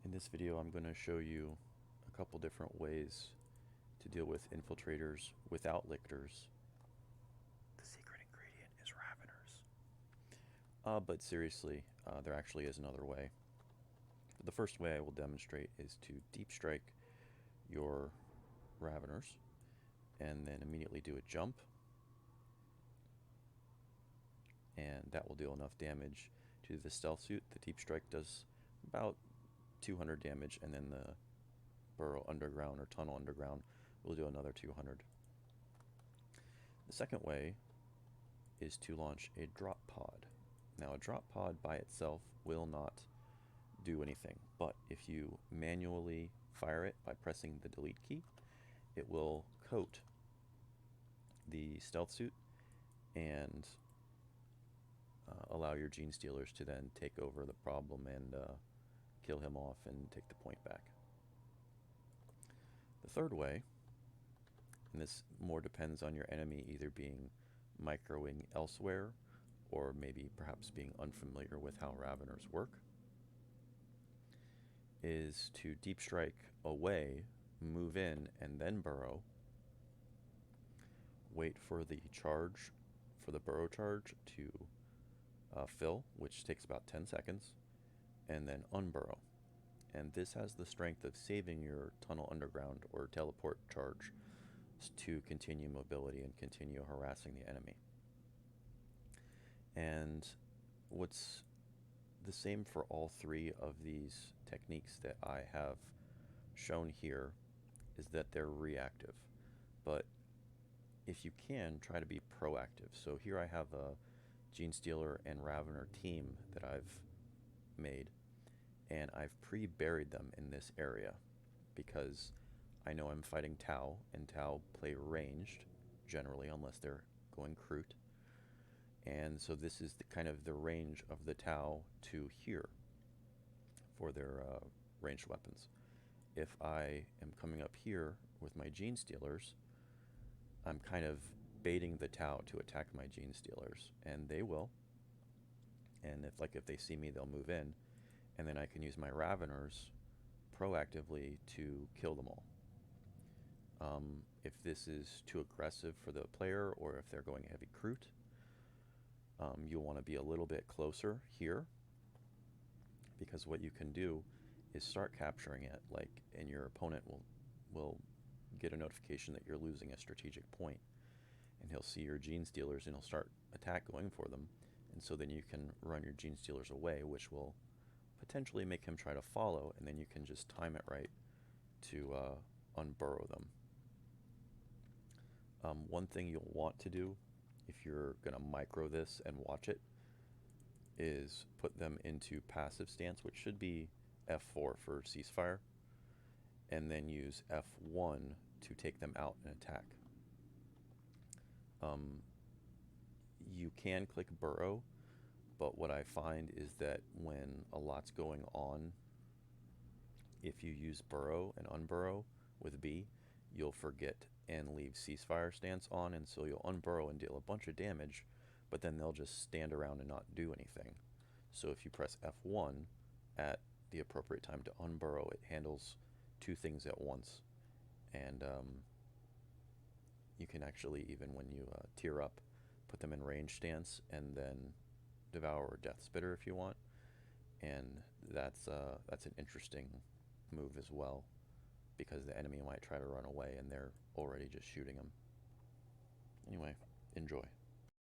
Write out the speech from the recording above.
In this video, I'm going to show you a couple different ways to deal with infiltrators without lictors. The secret ingredient is raveners. But seriously, there actually is another way. The first way I will demonstrate is to deep strike your raveners and then immediately do a jump, and that will deal enough damage to the stealth suit. The deep strike does about 200 damage, and then the burrow underground or tunnel underground will do another 200. The second way is to launch a drop pod. Now, a drop pod by itself will not do anything, but if you manually fire it by pressing the delete key, it will coat the stealth suit and allow your gene stealers to then take over the problem and kill him off and take the point back. The third way, and this more depends on your enemy either being microing elsewhere or maybe perhaps being unfamiliar with how raveners work, is to deep strike away, move in, and then burrow. Wait for the charge, for the burrow charge to fill, which takes about 10 seconds, and then unburrow. And this has the strength of saving your tunnel underground or teleport charge to continue mobility and continue harassing the enemy. And what's the same for all three of these techniques that I have shown here is that they're reactive. But if you can, try to be proactive. So here I have a Gene Stealer and Ravener team that I've made, and I've pre-buried them in this area because I know I'm fighting Tau, and Tau play ranged generally unless they're going Kroot. And so this is the kind of the range of the Tau to here for their ranged weapons. If I am coming up here with my Gene Stealers, I'm kind of baiting the Tau to attack my Gene Stealers, and they will. And if they see me, they'll move in, and then I can use my Raveners proactively to kill them all. If this is too aggressive for the player, or if they're going heavy Kroot, you'll want to be a little bit closer here, because what you can do is start capturing it, and your opponent will get a notification that you're losing a strategic point, and he'll see your Gene Stealers and he'll start going for them, and so then you can run your Gene Stealers away, which will potentially make him try to follow, and then you can just time it right to unburrow them. One thing you'll want to do if you're going to micro this and watch it is put them into passive stance, which should be F4 for ceasefire, and then use F1 to take them out and attack. You can click burrow, but what I find is that when a lot's going on, if you use burrow and unburrow with B, you'll forget and leave ceasefire stance on, and so you'll unburrow and deal a bunch of damage, but then they'll just stand around and not do anything. So if you press F1 at the appropriate time to unburrow, it handles two things at once, and you can actually, even when you tier up, put them in range stance and then devour or death spitter if you want, and that's an interesting move as well, because the enemy might try to run away and they're already just shooting them. Anyway, enjoy.